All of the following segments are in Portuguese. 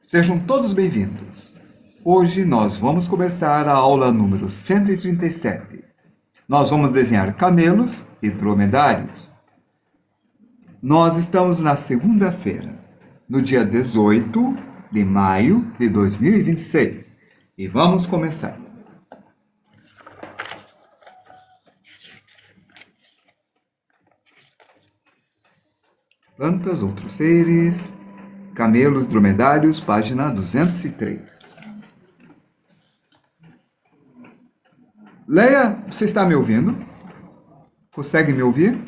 Sejam todos bem-vindos. Hoje nós vamos começar a aula número 137. Nós vamos desenhar camelos e dromedários. Nós estamos na segunda-feira, no dia 18 de maio de 2026. E vamos começar. Plantas, outros seres, camelos, dromedários, página 203. Leia, você está me ouvindo? Consegue me ouvir?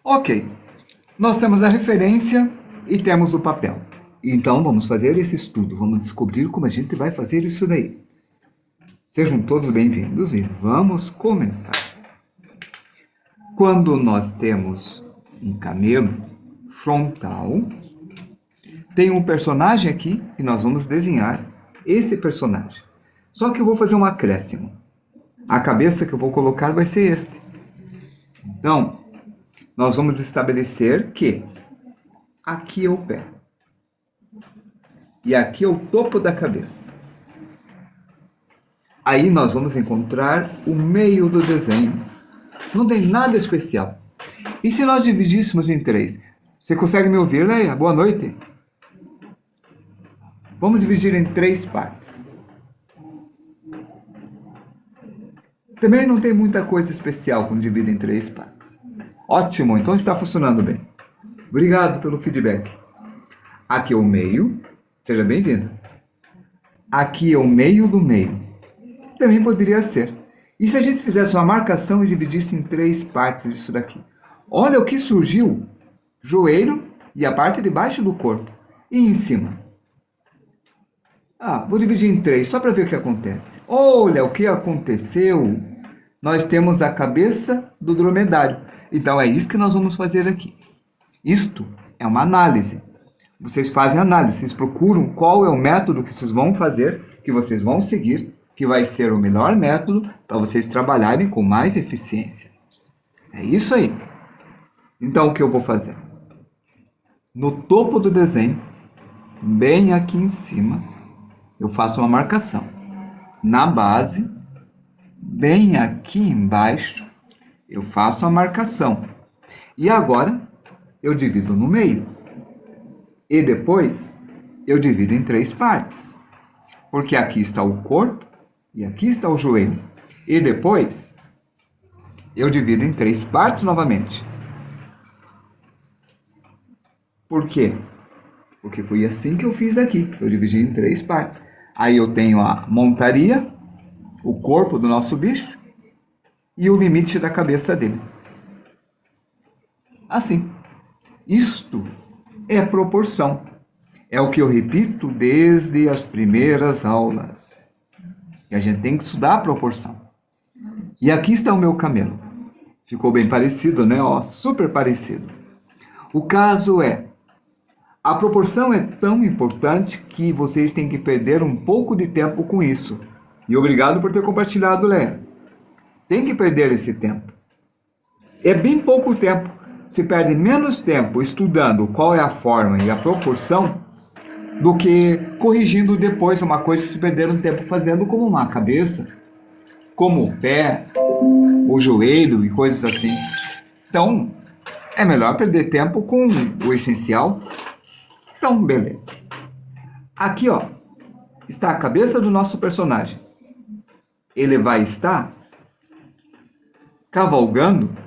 Ok. Nós temos a referência e temos o papel. Então, vamos fazer esse estudo. Vamos descobrir como a gente vai fazer isso daí. Sejam todos bem-vindos e vamos começar. Quando nós temos um camelo frontal, tem um personagem aqui e nós vamos desenhar esse personagem. Só que eu vou fazer um acréscimo. A cabeça que eu vou colocar vai ser este. Então, nós vamos estabelecer que aqui é o pé. E aqui é o topo da cabeça. Aí nós vamos encontrar o meio do desenho. Não tem nada especial. E se nós dividíssemos em 3? Você consegue me ouvir, Leia? Boa noite. Vamos dividir em 3 partes. Também não tem muita coisa especial quando divide em 3 partes. Ótimo, então está funcionando bem. Obrigado pelo feedback. Aqui é o meio. Seja bem-vindo. Aqui é o meio do meio. Também poderia ser. E se a gente fizesse uma marcação e dividisse em 3 partes isso daqui? Olha o que surgiu. Joelho e a parte de baixo do corpo. E em cima? Vou dividir em 3 só para ver o que acontece. Olha o que aconteceu. Nós temos a cabeça do dromedário. Então, é isso que nós vamos fazer aqui. Isto é uma análise. Vocês fazem análise, vocês procuram qual é o método que vocês vão fazer, que vocês vão seguir, que vai ser o melhor método para vocês trabalharem com mais eficiência. É isso aí. Então, o que eu vou fazer? No topo do desenho, bem aqui em cima, eu faço uma marcação. Na base, bem aqui embaixo, eu faço a marcação. E agora, eu divido no meio. E depois, eu divido em 3 partes. Porque aqui está o corpo e aqui está o joelho. E depois, eu divido em 3 partes novamente. Por quê? Porque foi assim que eu fiz aqui. Eu dividi em 3 partes. Aí eu tenho a montaria, o corpo do nosso bicho, e o limite da cabeça dele. Assim. Isto é proporção. É o que eu repito desde as primeiras aulas. E a gente tem que estudar a proporção. E aqui está o meu camelo. Ficou bem parecido, né? Super parecido. O caso é, a proporção é tão importante que vocês têm que perder um pouco de tempo com isso. E obrigado por ter compartilhado, Léa. Tem que perder esse tempo. É bem pouco tempo. Se perde menos tempo estudando qual é a forma e a proporção do que corrigindo depois uma coisa que se perderam tempo fazendo, como uma cabeça, como o pé, o joelho e coisas assim. Então, é melhor perder tempo com o essencial. Então, beleza. Aqui, está a cabeça do nosso personagem. Ele vai estar cavalgando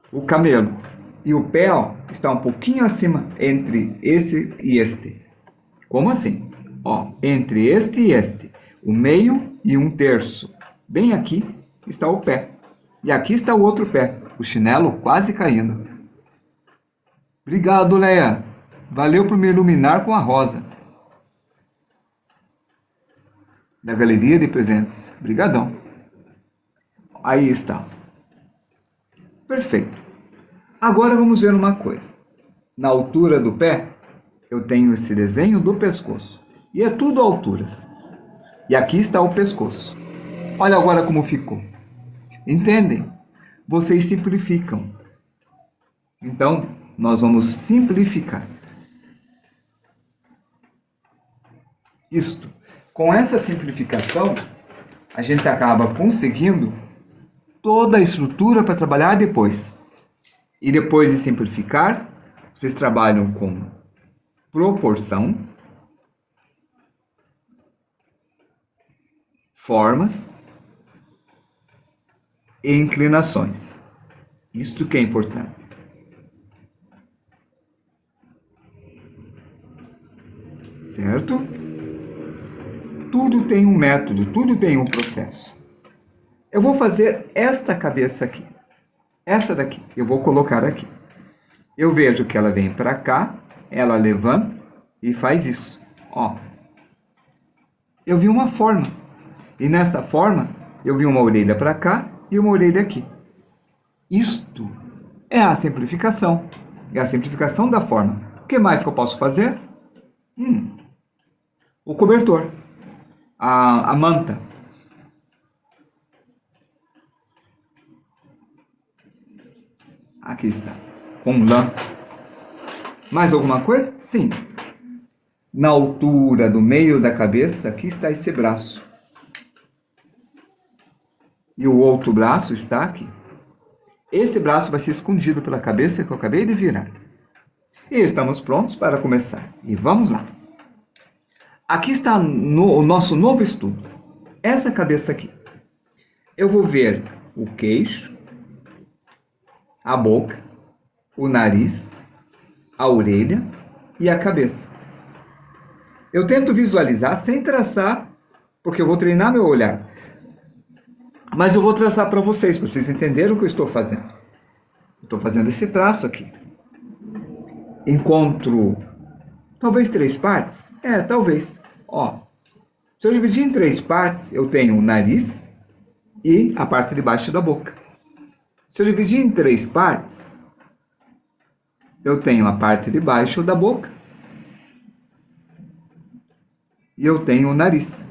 o camelo. E o pé, está um pouquinho acima entre esse e este. Como assim? Entre este e este. O meio e 1/3. Bem aqui está o pé. E aqui está o outro pé. O chinelo quase caindo. Obrigado, Leia. Valeu por me iluminar com a rosa. Da galeria de presentes. Obrigadão. Aí está. Perfeito. Agora vamos ver uma coisa. Na altura do pé, eu tenho esse desenho do pescoço. E é tudo alturas. E aqui está o pescoço. Olha agora como ficou. Entendem? Vocês simplificam. Então, nós vamos simplificar. Isto. Com essa simplificação, a gente acaba conseguindo toda a estrutura para trabalhar depois. E depois de simplificar, vocês trabalham com proporção, formas e inclinações. Isto que é importante. Certo? Tudo tem um método, tudo tem um processo. Eu vou fazer esta cabeça aqui. Essa daqui, eu vou colocar aqui. Eu vejo que ela vem para cá, ela levanta e faz isso. Ó. Eu vi uma forma. E nessa forma, eu vi uma orelha para cá e uma orelha aqui. Isto é a simplificação. É a simplificação da forma. O que mais que eu posso fazer? O cobertor. A manta. Aqui está. Com lã. Mais alguma coisa? Sim. Na altura do meio da cabeça, aqui está esse braço. E o outro braço está aqui. Esse braço vai ser escondido pela cabeça que eu acabei de virar. E estamos prontos para começar. E vamos lá. Aqui está o nosso novo estudo. Essa cabeça aqui. Eu vou ver o queixo, a boca, o nariz, a orelha e a cabeça. Eu tento visualizar sem traçar, porque eu vou treinar meu olhar. Mas eu vou traçar para vocês entenderem o que eu estou fazendo. Estou fazendo esse traço aqui. Encontro talvez 3 partes? Talvez. Ó, se eu dividir em 3 partes, eu tenho o nariz e a parte de baixo da boca. Se eu dividir em 3 partes, eu tenho a parte de baixo da boca e eu tenho o nariz.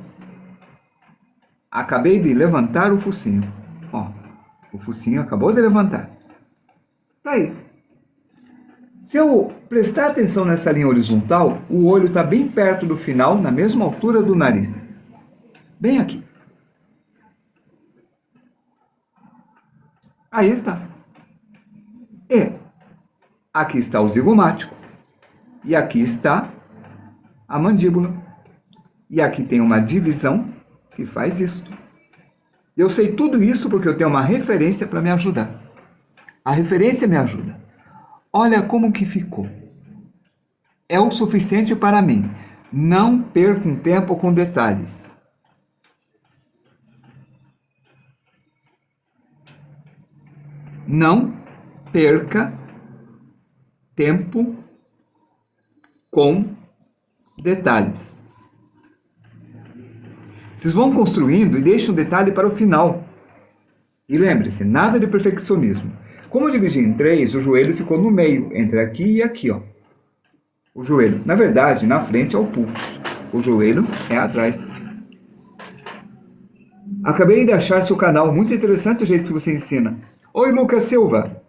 Acabei de levantar o focinho. Ó, o focinho acabou de levantar. Tá aí. Se eu prestar atenção nessa linha horizontal, o olho está bem perto do final, na mesma altura do nariz. Bem aqui. Aí está. E aqui está o zigomático. E aqui está a mandíbula. E aqui tem uma divisão que faz isso. Eu sei tudo isso porque eu tenho uma referência para me ajudar. A referência me ajuda. Olha como que ficou. É o suficiente para mim. Não perca um tempo com detalhes. Não perca tempo com detalhes. Vocês vão construindo e deixem um detalhe para o final. E lembre-se, nada de perfeccionismo. Como eu dividi em 3, o joelho ficou no meio, entre aqui e aqui, ó. O joelho, na verdade, na frente é o pulso. O joelho é atrás. Acabei de achar seu canal, muito interessante o jeito que você ensina. Oi, Lucas Silva.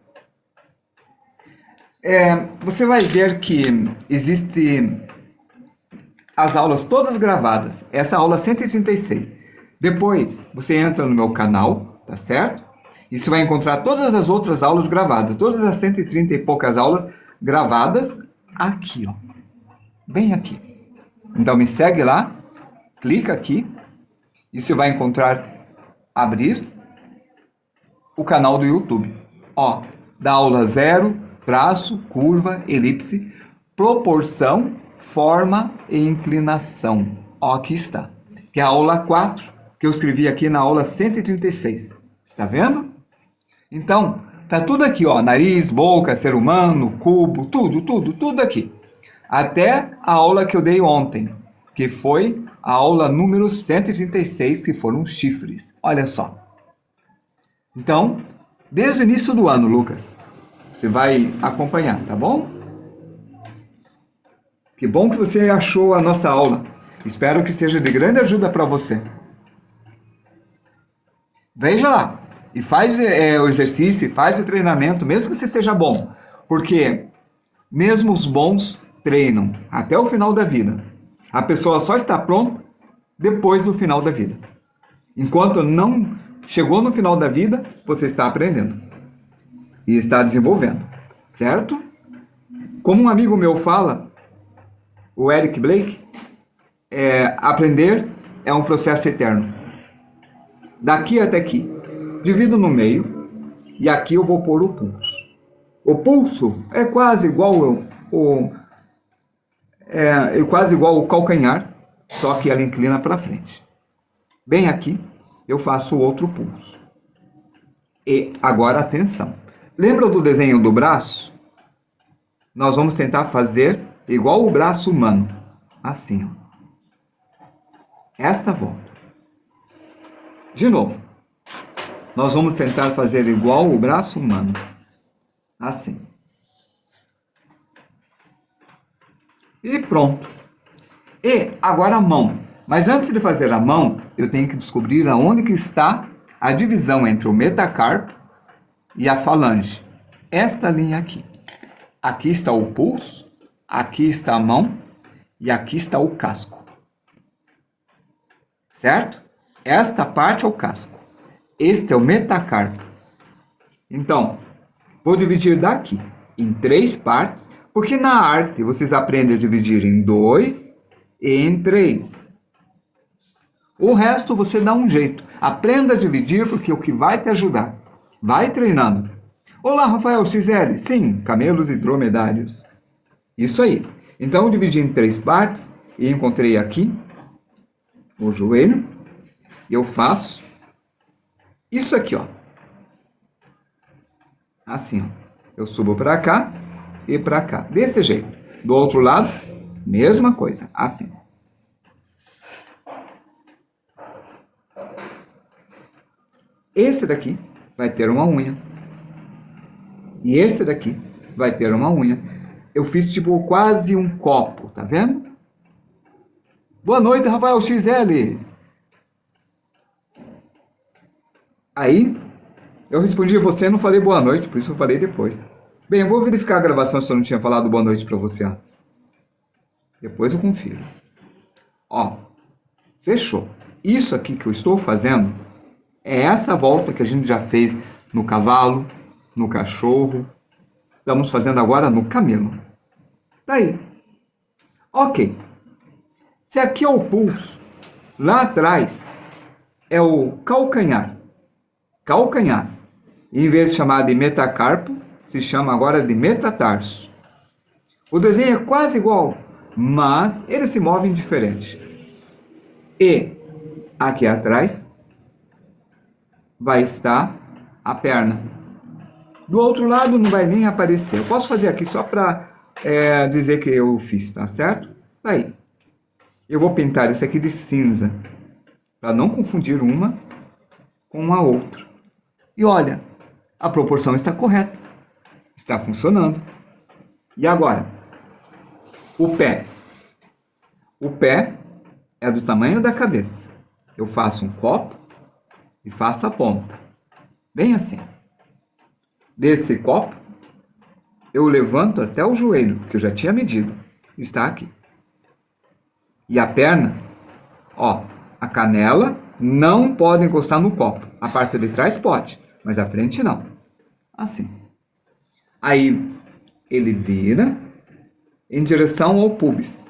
Você vai ver que existe as aulas todas gravadas. Essa aula 136. Depois, você entra no meu canal, tá certo? E você vai encontrar todas as outras aulas gravadas. Todas as 130 e poucas aulas gravadas aqui, ó. Bem aqui. Então, me segue lá. Clica aqui. E você vai encontrar, abrir o canal do YouTube. Ó, da aula 0, braço, curva, elipse, proporção, forma e inclinação. Ó, aqui está. Que é a aula 4, que eu escrevi aqui na aula 136. Está vendo? Então, tá tudo aqui, ó. Nariz, boca, ser humano, cubo, tudo aqui. Até a aula que eu dei ontem, que foi a aula número 136, que foram chifres. Olha só. Então, desde o início do ano, Lucas, você vai acompanhar, tá bom? Que bom que você achou a nossa aula. Espero que seja de grande ajuda para você. Veja lá e faz o exercício, faz o treinamento, mesmo que você seja bom. Porque mesmo os bons treinam até o final da vida. A pessoa só está pronta depois do final da vida. Enquanto não chegou no final da vida, você está aprendendo e está desenvolvendo, certo? Como um amigo meu fala, o Eric Blake, aprender é um processo eterno. Daqui até aqui, divido no meio e aqui eu vou pôr o pulso. O pulso é quase igual quase igual o calcanhar, só que ela inclina para frente. Bem aqui, eu faço o outro pulso. E agora atenção. Lembra do desenho do braço? Nós vamos tentar fazer igual o braço humano. Assim, ó. Esta volta. De novo. Nós vamos tentar fazer igual o braço humano. Assim. E pronto. E agora a mão. Mas antes de fazer a mão, eu tenho que descobrir aonde que está a divisão entre o metacarpo e a falange. Esta linha aqui. Aqui está o pulso, aqui está a mão e aqui está o casco. Certo? Esta parte é o casco. Este é o metacarpo. Então, vou dividir daqui em 3 partes, porque na arte vocês aprendem a dividir em 2 e em 3. O resto você dá um jeito. Aprenda a dividir, porque é o que vai te ajudar. Vai treinando. Olá, Rafael XL. Sim, camelos e dromedários. Isso aí. Então, eu dividi em 3 partes e encontrei aqui o joelho. Eu faço isso aqui, ó. Assim, ó. Eu subo para cá e para cá. Desse jeito. Do outro lado, mesma coisa. Assim. Esse daqui vai ter uma unha. E esse daqui vai ter uma unha. Eu fiz tipo quase um copo, tá vendo? Boa noite, Rafael XL. Aí, eu respondi você, não falei boa noite, por isso eu falei depois. Bem, eu vou verificar a gravação se eu não tinha falado boa noite para você antes. Depois eu confiro. Ó, fechou. Isso aqui que eu estou fazendo é essa volta que a gente já fez no cavalo, no cachorro. Estamos fazendo agora no camelo. Tá aí. Ok. Se aqui é o pulso, lá atrás é o calcanhar. Calcanhar. Em vez de chamar de metacarpo, se chama agora de metatarso. O desenho é quase igual, mas eles se movem diferente. E aqui atrás vai estar a perna. Do outro lado não vai nem aparecer. Eu posso fazer aqui só para dizer que eu fiz, tá certo? Tá aí. Eu vou pintar isso aqui de cinza, para não confundir uma com a outra. E olha, a proporção está correta. Está funcionando. E agora? O pé. O pé é do tamanho da cabeça. Eu faço um copo e faço a ponta. Bem assim. Desse copo, eu levanto até o joelho, que eu já tinha medido. Está aqui. E a perna, ó, a canela não pode encostar no copo. A parte de trás pode, mas a frente não. Assim. Aí, ele vira em direção ao pubis,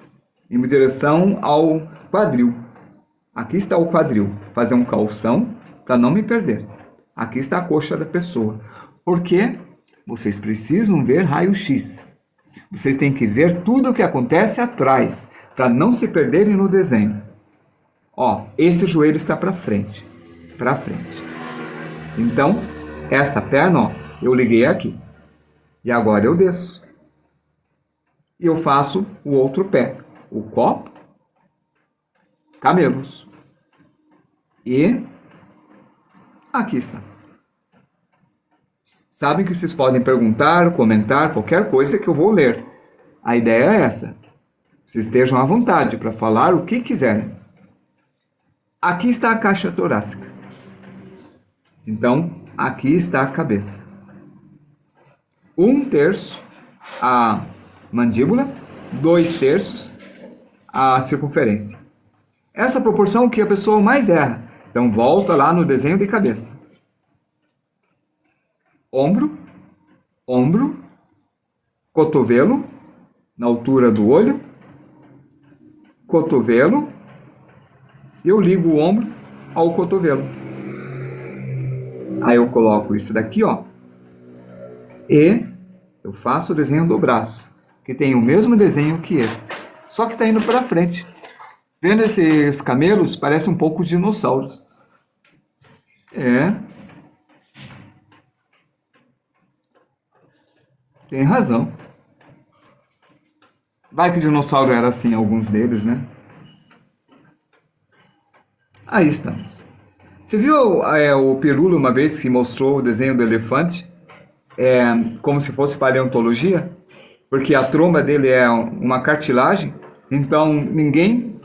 em direção ao quadril. Aqui está o quadril. Fazer um calção para não me perder. Aqui está a coxa da pessoa. Porque vocês precisam ver raio-x. Vocês têm que ver tudo o que acontece atrás, para não se perderem no desenho. Ó, esse joelho está para frente. Para frente. Então, essa perna, ó, eu liguei aqui. E agora eu desço. E eu faço o outro pé. O copo, camelos. E aqui está. Sabem que vocês podem perguntar, comentar, qualquer coisa que eu vou ler. A ideia é essa. Vocês estejam à vontade para falar o que quiserem. Aqui está a caixa torácica. Então, aqui está a cabeça. 1/3 a mandíbula, 2/3 a circunferência. Essa proporção que a pessoa mais erra. Então, volta lá no desenho de cabeça. Ombro, ombro, cotovelo, na altura do olho, cotovelo, eu ligo o ombro ao cotovelo. Aí eu coloco isso daqui, ó, e eu faço o desenho do braço, que tem o mesmo desenho que este, só que está indo para frente. Vendo esses camelos, parece um pouco dinossauros. Tem razão. Vai que o dinossauro era assim, alguns deles, né? Aí estamos. Você viu o Pirulo uma vez que mostrou o desenho do elefante? Como se fosse paleontologia? Porque a tromba dele é uma cartilagem. Então, ninguém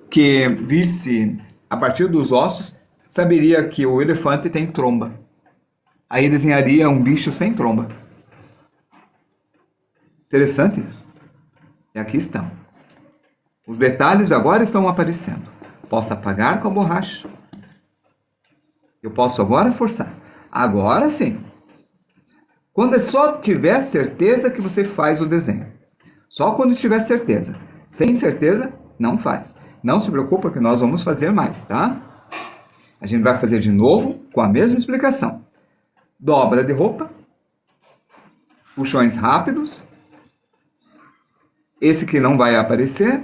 que visse a partir dos ossos saberia que o elefante tem tromba. Aí desenharia um bicho sem tromba. Interessante isso. E aqui estão. Os detalhes agora estão aparecendo. Posso apagar com a borracha. Eu posso agora forçar. Agora sim. Quando só tiver certeza que você faz o desenho. Só quando tiver certeza. Sem certeza, não faz. Não se preocupa que nós vamos fazer mais, tá? A gente vai fazer de novo com a mesma explicação. Dobra de roupa. Puxões rápidos. Esse que não vai aparecer.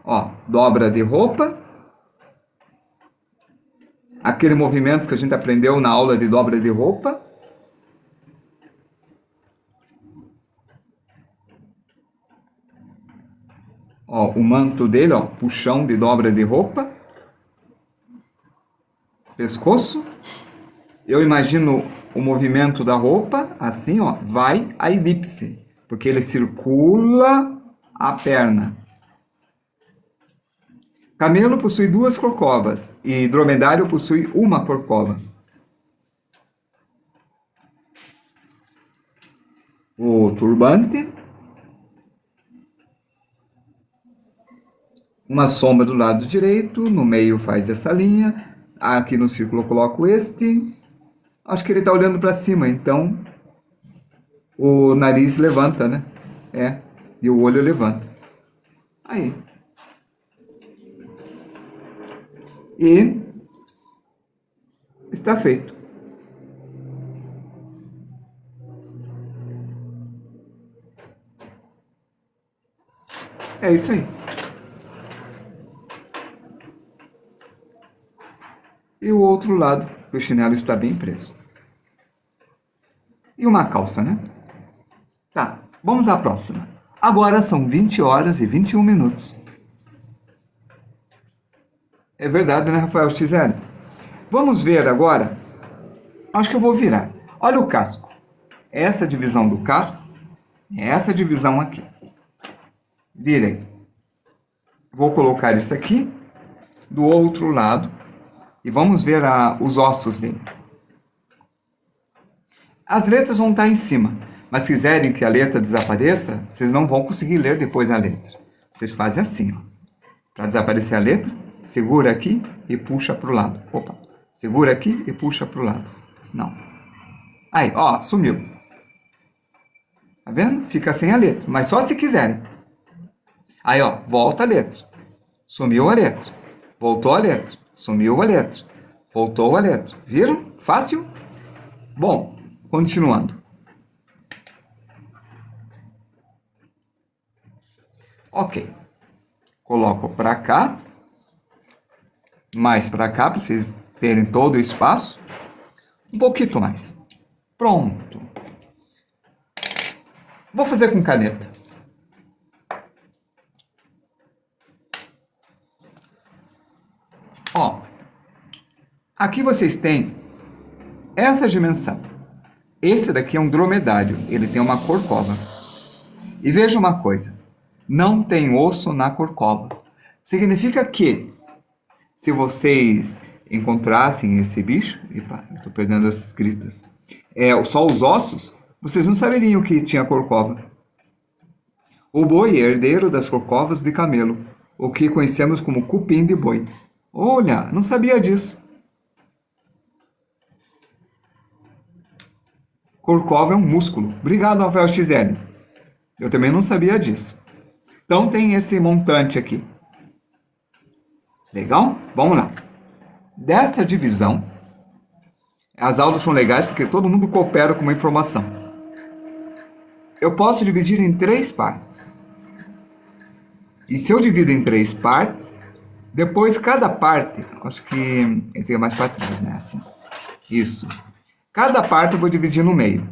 Ó, dobra de roupa. Aquele movimento que a gente aprendeu na aula de dobra de roupa. Ó, o manto dele, ó, puxão de dobra de roupa. Pescoço. Eu imagino o movimento da roupa, assim, ó, vai a elipse, porque ele circula a perna. Camelo possui 2 corcovas e dromedário possui uma corcova. O turbante. Uma sombra do lado direito, no meio faz essa linha. Aqui no círculo eu coloco este. Acho que ele está olhando para cima, então o nariz levanta, né? E o olho levanta. Aí. E está feito. É isso aí. E o outro lado, que o chinelo está bem preso. E uma calça, né? Tá, vamos à próxima. Agora são 20 horas e 21 minutos. É verdade, né, Rafael XL? Vamos ver agora. Acho que eu vou virar. Olha o casco. Essa divisão do casco é essa divisão aqui. Virei. Vou colocar isso aqui do outro lado e vamos ver os ossos dele. As letras vão estar em cima, mas se quiserem que a letra desapareça, vocês não vão conseguir ler depois a letra. Vocês fazem assim, ó. Para desaparecer a letra, segura aqui e puxa para o lado. Opa, segura aqui e puxa para o lado. Não. Aí, ó, sumiu. Tá vendo? Fica sem a letra, mas só se quiserem. Aí, ó, volta a letra. Sumiu a letra. Voltou a letra. Sumiu a letra. Voltou a letra. Viram? Fácil? Bom, continuando. Ok. Coloco para cá. Mais para cá, para vocês terem todo o espaço. Um pouquinho mais. Pronto. Vou fazer com caneta. Ó, aqui vocês têm essa dimensão. Esse daqui é um dromedário, ele tem uma corcova. E veja uma coisa, não tem osso na corcova. Significa que, se vocês encontrassem esse bicho, epa, eu estou perdendo as escritas, só os ossos, vocês não saberiam que tinha corcova. O boi é herdeiro das corcovas de camelo, o que conhecemos como cupim de boi. Olha, não sabia disso. Corcova é um músculo. Obrigado, Rafael XL. Eu também não sabia disso. Então tem esse montante aqui. Legal? Vamos lá. Desta divisão, as aulas são legais porque todo mundo coopera com uma informação. Eu posso dividir em 3 partes. E se eu divido em 3 partes, depois cada parte, acho que esse é mais para trás, né? Assim. Isso. Cada parte eu vou dividir no meio.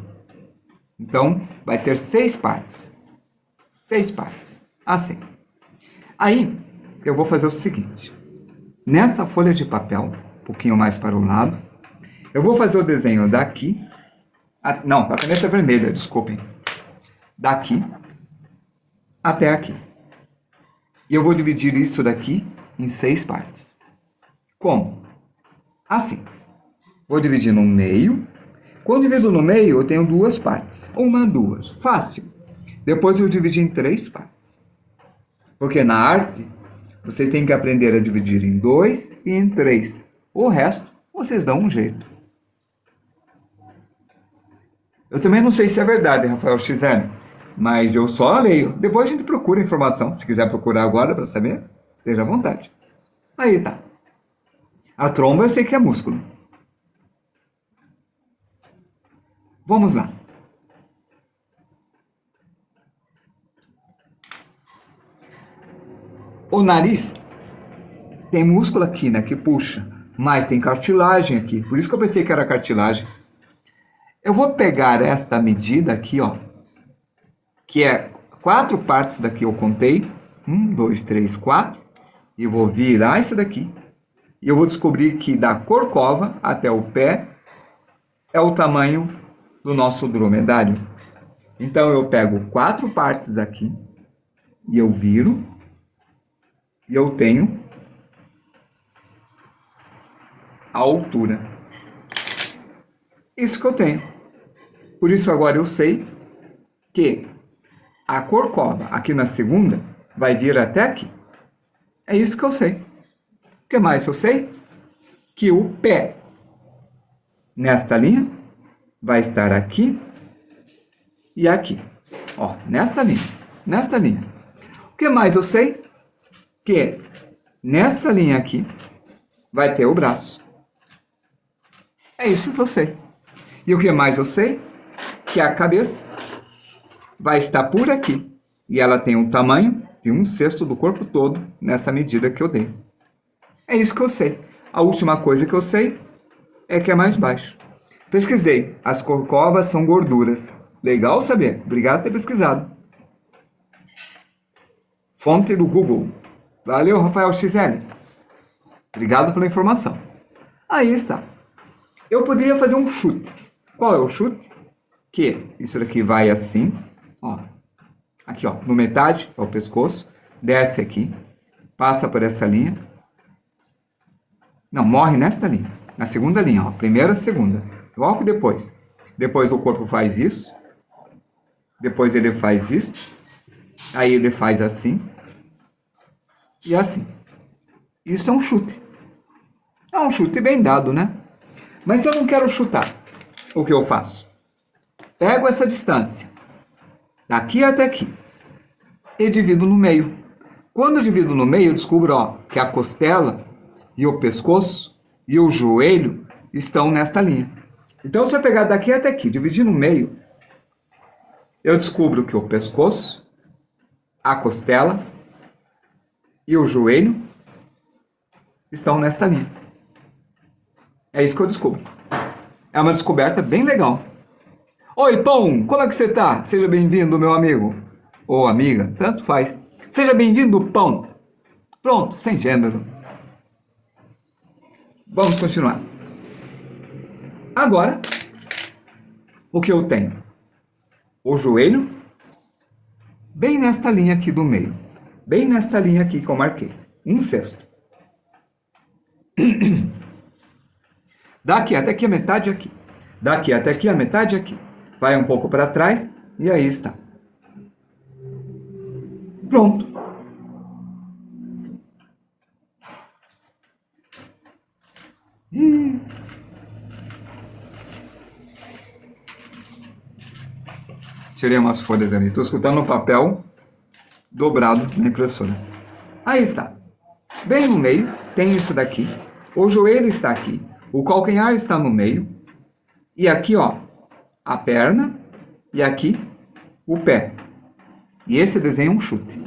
Então, vai ter 6 partes. 6 partes. Assim. Aí, eu vou fazer o seguinte. Nessa folha de papel, um pouquinho mais para o lado, eu vou fazer o desenho daqui. Não, com a caneta vermelha, desculpem. Daqui até aqui. E eu vou dividir isso daqui em 6 partes. Como? Assim. Vou dividir no meio. Quando divido no meio, eu tenho 2 partes. 1, 2. Fácil. Depois eu divido em 3 partes. Porque na arte, vocês têm que aprender a dividir em 2 e em 3. O resto, vocês dão um jeito. Eu também não sei se é verdade, Rafael XL, mas eu só leio. Depois a gente procura informação. Se quiser procurar agora para saber, esteja à vontade. Aí tá. A tromba eu sei que é músculo. Vamos lá. O nariz tem músculo aqui, né, que puxa, mas tem cartilagem aqui. Por isso que eu pensei que era cartilagem. Eu vou pegar esta medida aqui, ó, que é 4 partes daqui eu contei. 1, 2, 3, 4. E vou virar isso daqui. E eu vou descobrir que da corcova até o pé é o tamanho do nosso dromedário. Então eu pego 4 partes aqui e eu viro. E eu tenho a altura. Isso que eu tenho. Por isso agora eu sei que a corcova aqui na segunda vai vir até aqui. É isso que eu sei. O que mais eu sei? Que o pé nesta linha vai estar aqui e aqui. Ó, nesta linha. Nesta linha. O que mais eu sei? Que nesta linha aqui vai ter o braço. É isso que eu sei. E o que mais eu sei? Que a cabeça vai estar por aqui. E ela tem um tamanho de 1/6 do corpo todo nessa medida que eu dei. É isso que eu sei. A última coisa que eu sei é que é mais baixo. Pesquisei. As corcovas são gorduras. Legal saber. Obrigado por ter pesquisado. Fonte do Google. Valeu, Rafael XL. Obrigado pela informação. Aí está. Eu poderia fazer um chute. Qual é o chute? Que isso daqui vai assim, ó. Aqui, ó, no metade, é o pescoço. Desce aqui. Passa por essa linha. Não, morre nesta linha. Na segunda linha, ó. Primeira, segunda. Logo depois. Depois o corpo faz isso. Depois ele faz isso. Aí ele faz assim. E assim. Isso é um chute. É um chute bem dado, né? Mas se eu não quero chutar, o que eu faço? Pego essa distância, daqui até aqui, e divido no meio. Quando eu divido no meio, eu descubro, ó, que a costela e o pescoço e o joelho estão nesta linha. Então, se eu pegar daqui até aqui, dividir no meio, eu descubro que o pescoço, a costela e o joelho estão nesta linha. É isso que eu descubro. É uma descoberta bem legal. Oi, Pão, como é que você tá? Seja bem-vindo, meu amigo. Ou amiga, tanto faz. Seja bem-vindo, Pão. Pronto, sem gênero. Vamos continuar. Agora, o que eu tenho? O joelho bem nesta linha aqui do meio. Bem nesta linha aqui que eu marquei. 1/6. Daqui até aqui a metade aqui. Daqui até aqui a metade aqui. Vai um pouco para trás e aí está. Pronto. Tirei umas folhas ali. Estou escutando o papel dobrado na impressora. Aí está. Bem no meio tem isso daqui. O joelho está aqui. O calcanhar está no meio. E aqui, ó, a perna. E aqui, o pé. E esse desenho é um chute.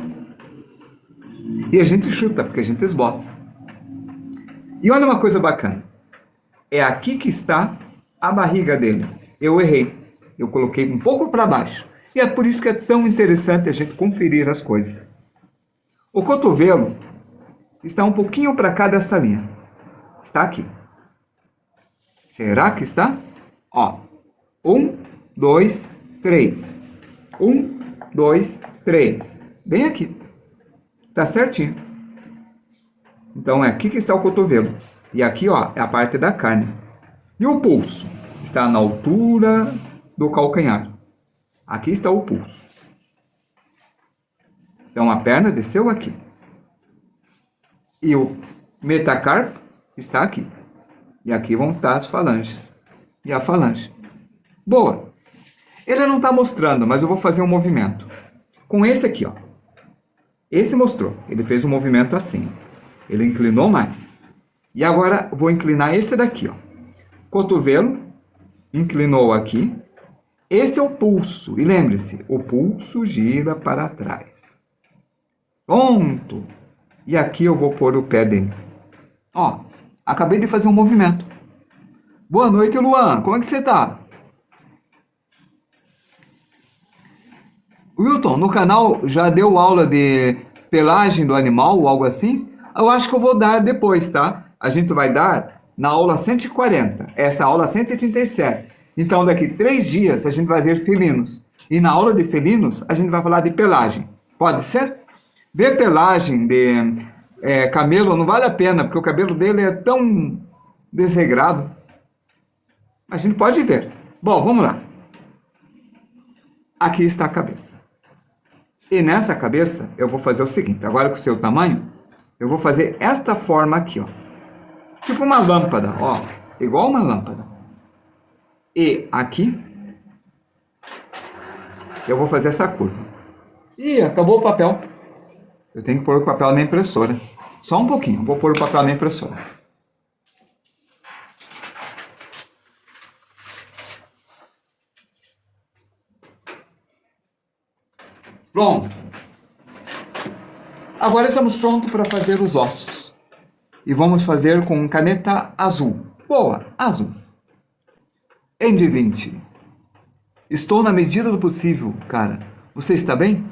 E a gente chuta, porque a gente esboça. E olha uma coisa bacana. É aqui que está a barriga dele. Eu errei. Eu coloquei um pouco para baixo. E é por isso que é tão interessante a gente conferir as coisas. O cotovelo está um pouquinho para cá dessa linha. Está aqui. Será que está? Ó. 1, 2, 3. 1, 2, 3. Bem aqui. Tá certinho. Então é aqui que está o cotovelo. E aqui, ó, é a parte da carne. E o pulso? Está na altura do calcanhar. Aqui está o pulso. Então a perna desceu aqui. E o metacarpo está aqui. E aqui vão estar as falanges. E a falange. Boa. Ele não está mostrando, mas eu vou fazer um movimento. Com esse aqui, ó. Esse mostrou. Ele fez um movimento assim. Ele inclinou mais. E agora vou inclinar esse daqui, ó. Cotovelo. Inclinou aqui. Esse é o pulso. E lembre-se, o pulso gira para trás. Pronto. E aqui eu vou pôr o pé dele. Ó, acabei de fazer um movimento. Boa noite, Luan. Como é que você tá? Wilton, no canal já deu aula de pelagem do animal ou algo assim? Eu acho que eu vou dar depois, tá? A gente vai dar na aula 140. Essa é a aula 137. Então, daqui 3 dias, a gente vai ver felinos. E na aula de felinos, a gente vai falar de pelagem. Pode ser? Ver pelagem de camelo não vale a pena, porque o cabelo dele é tão desregrado. A gente pode ver. Bom, vamos lá. Aqui está a cabeça. E nessa cabeça, eu vou fazer o seguinte. Agora com o seu tamanho, eu vou fazer esta forma aqui, ó. Tipo uma lâmpada, ó. Igual uma lâmpada. E aqui, eu vou fazer essa curva. Ih, acabou o papel. Eu tenho que pôr o papel na impressora. Só um pouquinho, vou pôr o papel na impressora. Pronto. Agora estamos prontos para fazer os ossos. E vamos fazer com caneta azul. Boa, azul. Andy 20. Estou na medida do possível, cara. Você está bem?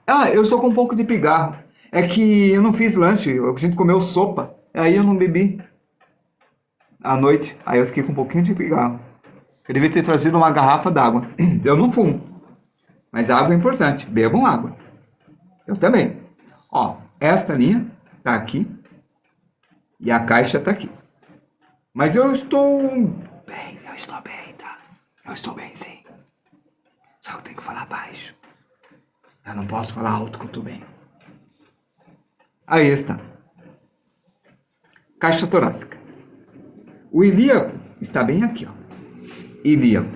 Ah, eu estou com um pouco de pigarro. É que eu não fiz lanche, a gente comeu sopa. Aí eu não bebi à noite. Aí eu fiquei com um pouquinho de pigarro. Eu devia ter trazido uma garrafa d'água. Eu não fumo. Mas a água é importante. Bebam água. Eu também. Ó, esta linha tá aqui. E a caixa tá aqui. Mas eu estou bem. Eu estou bem, tá? Eu estou bem, sim. Só que eu tenho que falar baixo. Eu não posso falar alto que eu estou bem. Aí está. Caixa torácica. O ilíaco está bem aqui, ó. Ilíaco.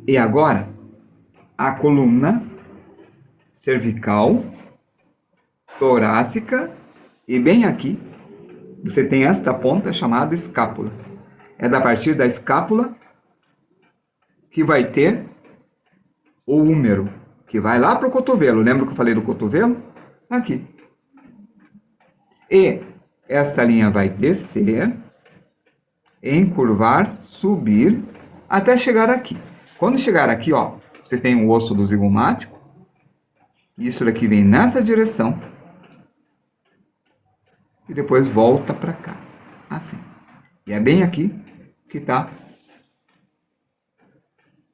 E agora, a coluna cervical, torácica e bem aqui, você tem esta ponta chamada escápula. É da partir da escápula que vai ter o húmero, que vai lá para o cotovelo. Lembra que eu falei do cotovelo? Aqui. E essa linha vai descer, encurvar, subir, até chegar aqui. Quando chegar aqui, ó, vocês têm o osso do zigomático. Isso daqui vem nessa direção. E depois volta para cá. Assim. E é bem aqui que está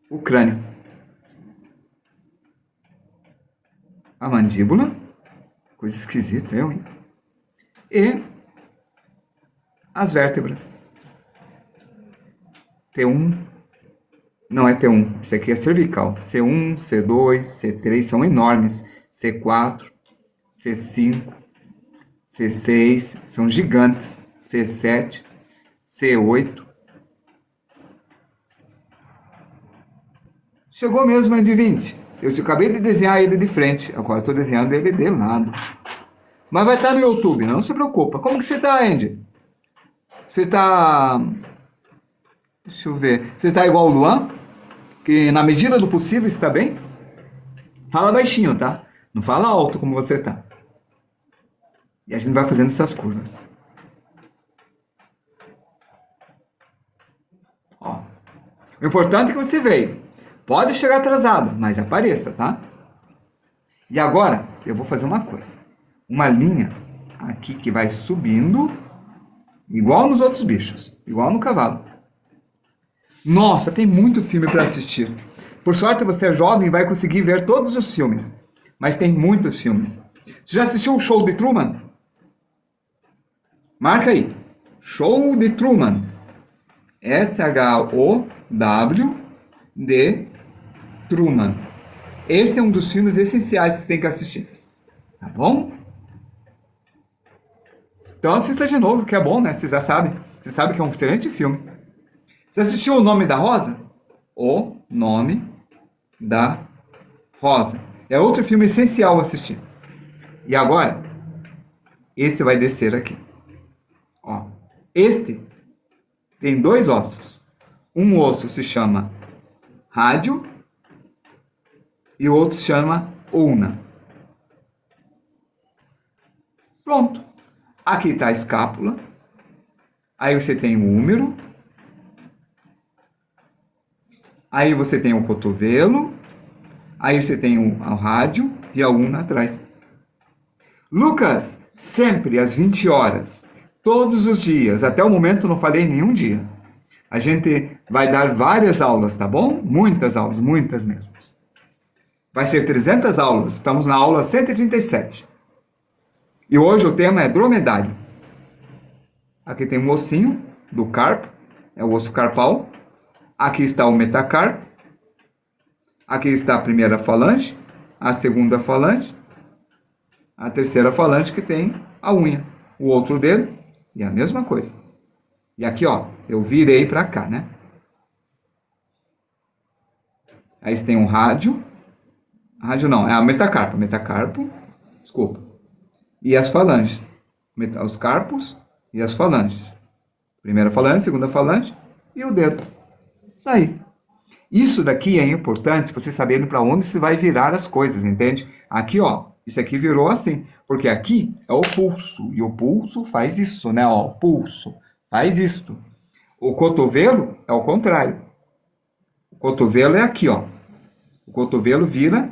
o crânio. a mandíbula, coisa esquisita, eu, hein? E as vértebras. T1, não é T1, isso aqui é cervical. C1, C2, C3 são enormes. C4, C5, C6 são gigantes. C7, C8. Chegou mesmo em de 20. Eu acabei de desenhar ele de frente, agora estou desenhando ele de lado. Mas vai estar no YouTube, não se preocupa. Como que você está, Andy? Você está... Deixa eu ver. Você está igual o Luan? Que na medida do possível está bem? Fala baixinho, tá? Não fala alto como você está. E a gente vai fazendo essas curvas. Ó. O importante é que você veio. Pode chegar atrasado, mas apareça, tá? E agora eu vou fazer uma coisa. Uma linha aqui que vai subindo, igual nos outros bichos, igual no cavalo. Nossa, tem muito filme para assistir. Por sorte você é jovem e vai conseguir ver todos os filmes. Mas tem muitos filmes. Você já assistiu o Show de Truman? Marca aí. Show de Truman. S-H-O-W-D Truman. Este é um dos filmes essenciais que você tem que assistir. Tá bom? Então assista de novo, que é bom, né? Você já sabe. Você sabe que é um excelente filme. Você assistiu O Nome da Rosa? O Nome da Rosa. É outro filme essencial a assistir. E agora, esse vai descer aqui. Ó, este tem dois ossos. Um osso se chama rádio e o outro se chama ulna. Pronto. Aqui está a escápula. Aí você tem o húmero. Aí você tem o cotovelo. Aí você tem o rádio e a ulna atrás. Lucas, sempre às 20 horas. Todos os dias. Até o momento não falei nenhum dia. A gente vai dar várias aulas, tá bom? Muitas aulas, muitas mesmo. Vai ser 300 aulas. Estamos na aula 137. E hoje o tema é dromedário. Aqui tem um ossinho do carpo, é o osso carpal. Aqui está o metacarpo. Aqui está a primeira falange, a segunda falange, a terceira falange que tem a unha, o outro dedo e a mesma coisa. E aqui, ó, eu virei para cá, né? Aí você tem um rádio não, é a metacarpo, desculpa. E as falanges, os carpos e as falanges. Primeira falange, segunda falange e o dedo. Aí. Isso daqui é importante para você saber para onde você vai virar as coisas, entende? Aqui, ó, isso aqui virou assim, porque aqui é o pulso, e o pulso faz isso, né? Ó, o pulso faz isto. O cotovelo é o contrário. O cotovelo é aqui, ó. O cotovelo vira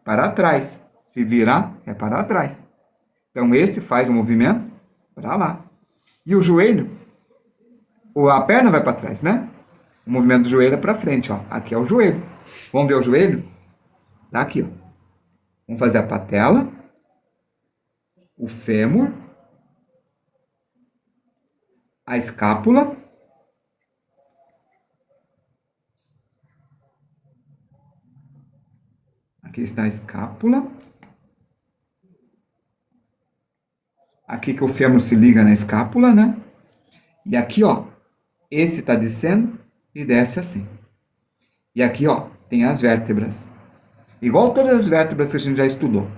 para trás. Se virar, é para trás. Então, esse faz o movimento para lá. E o joelho, a perna vai para trás, né? O movimento do joelho é para frente, ó. Aqui é o joelho. Vamos ver o joelho? Tá aqui, ó. Vamos fazer a patela, o fêmur, a escápula, aqui está a escápula, aqui que o fêmur se liga na escápula, né? E aqui, ó, esse tá descendo e desce assim. E aqui, ó, tem as vértebras. Igual todas as vértebras que a gente já estudou.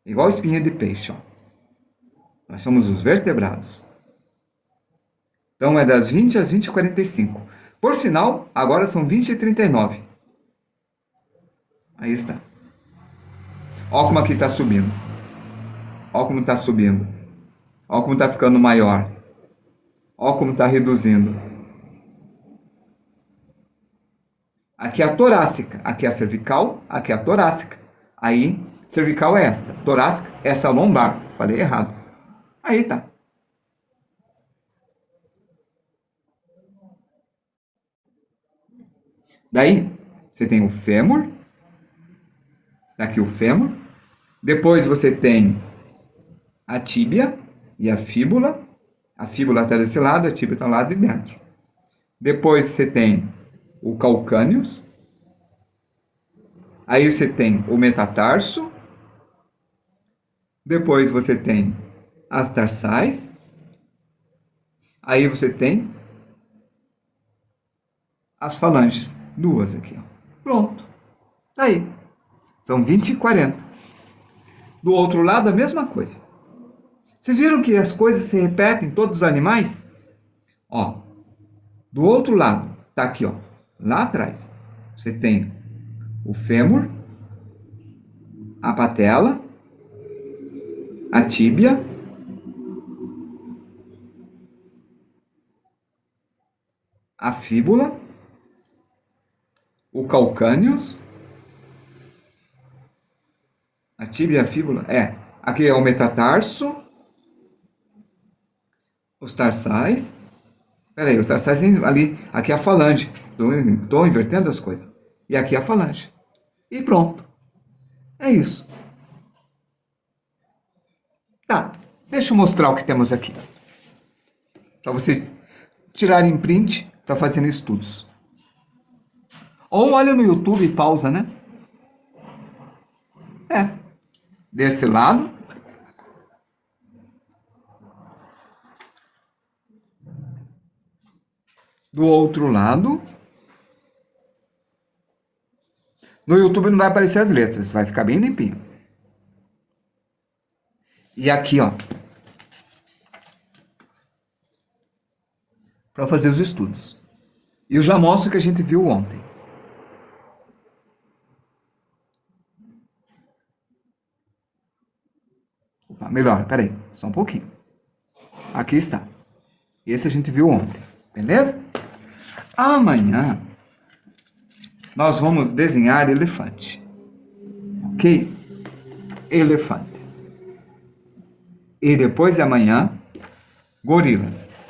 Igual espinha de peixe, ó. Nós somos os vertebrados. Então é das 20 às 20h45. Por sinal, agora são 20h39. Aí está. Ó como aqui está subindo. Ó como está subindo. Ó como está ficando maior. Ó como está reduzindo. Aqui é a torácica. Aqui é a cervical. Aqui é a torácica. Aí, cervical é esta. Torácica, essa é a lombar. Falei errado. Aí tá. Daí, você tem o fêmur. Está aqui o fêmur. Depois você tem a tíbia e a fíbula. A fíbula está desse lado, a tíbia está lá de dentro. Depois você tem o calcâneus. Aí você tem o metatarso. Depois você tem as tarsais. Aí você tem as falanges. Duas aqui, ó. Pronto. Tá aí. São 20 e 40. Do outro lado, a mesma coisa. Vocês viram que as coisas se repetem em todos os animais? Ó, do outro lado, tá aqui, ó, lá atrás. Você tem o fêmur, a patela, a tíbia, a fíbula, o calcâneus, a tíbia e a fíbula, aqui é o metatarso, os tarsais. Peraí, os tarsais ali, aqui é a falange. Estou invertendo as coisas. E aqui é a falange. E pronto. É isso. Tá, deixa eu mostrar o que temos aqui. Para vocês tirarem print para fazerem estudos. Ou olha no YouTube e pausa, né? Desse lado. Do outro lado. No YouTube não vai aparecer as letras, vai ficar bem limpinho. E aqui, ó. Para fazer os estudos. E eu já mostro o que a gente viu ontem. Opa, melhor, peraí, só um pouquinho. Aqui está. Esse a gente viu ontem, beleza? Amanhã nós vamos desenhar elefante. Ok? Elefantes. E depois de amanhã, gorilas.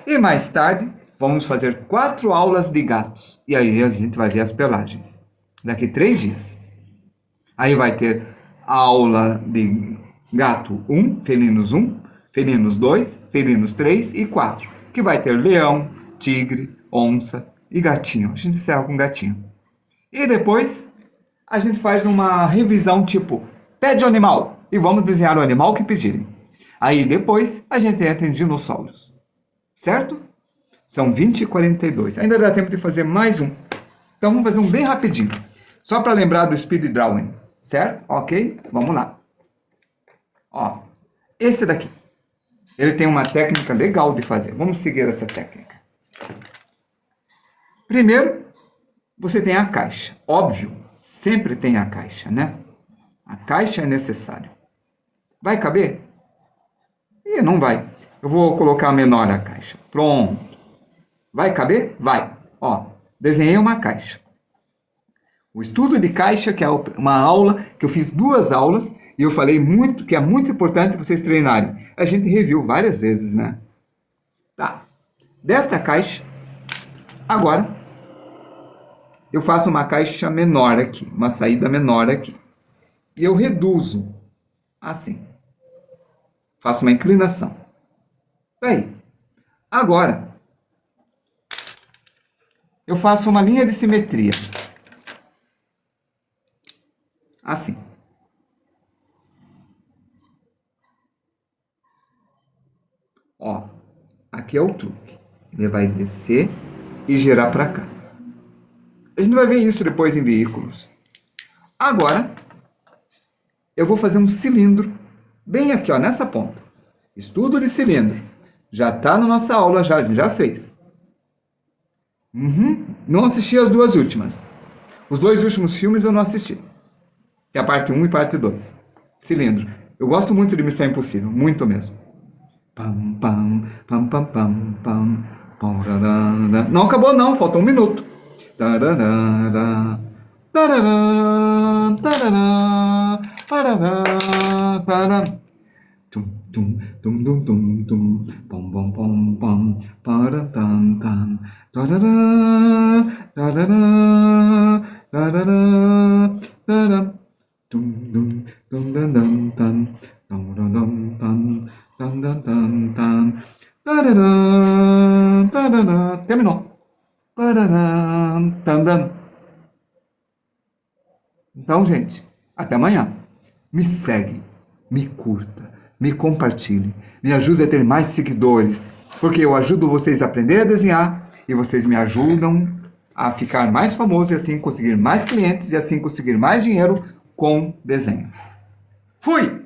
E mais tarde, vamos fazer 4 aulas de gatos. E aí a gente vai ver as pelagens. Daqui 3 dias. Aí vai ter aula de gato 1, felinos 2, felinos 3 e 4. Que vai ter leão, tigre, onça e gatinho. A gente encerra com gatinho. E depois a gente faz uma revisão tipo, pede o animal e vamos desenhar o animal que pedirem. Aí depois a gente entra em dinossauros. Certo? São 20 e 42. Ainda dá tempo de fazer mais um. Então vamos fazer um bem rapidinho. Só para lembrar do speed drawing. Certo? Ok? Vamos lá. Ó, esse daqui. Ele tem uma técnica legal de fazer. Vamos seguir essa técnica. Primeiro, você tem a caixa. Óbvio, sempre tem a caixa, né? A caixa é necessário. Vai caber? Ih, não vai. Eu vou colocar menor a caixa. Pronto. Vai caber? Vai. Ó, desenhei uma caixa. O estudo de caixa, que é uma aula, que eu fiz 2 aulas, e eu falei muito, que é muito importante vocês treinarem. A gente reviu várias vezes, né? Tá. Desta caixa, agora, eu faço uma caixa menor aqui, uma saída menor aqui. E eu reduzo, assim. Faço uma inclinação. Daí. Agora, eu faço uma linha de simetria. Assim. Ó, aqui é o truque. Ele vai descer e girar para cá. A gente vai ver isso depois em veículos. Agora, eu vou fazer um cilindro bem aqui, ó, nessa ponta. Estudo de cilindro. Já está na nossa aula, já, a gente já fez. Não assisti as 2 últimas. Os 2 últimos filmes eu não assisti. Que é a parte 1 e parte 2. Cilindro. Eu gosto muito de Missão Impossível, muito mesmo. Pam, pam, pam, pam, pam, pam, pam, tararara. Não acabou não, falta 1 minuto. Tararara, tararara, tararara, tararara, tararara. Tum, tum, tum, tum, tum, tum, pom, pom, pom, pom, para, tam, tam, tarará, tarará, tarará, tarará, Dum, dum, dum, dum, dum, dum, dum, dum, dum, dum, dum, dum, dum, dum. Tararam, tararam. Terminou. Pararam, tam, tam. Então, gente, até amanhã. Me segue, me curta, me compartilhe, me ajude a ter mais seguidores, porque eu ajudo vocês a aprender a desenhar e vocês me ajudam a ficar mais famoso e assim conseguir mais clientes e assim conseguir mais dinheiro com desenho. Fui!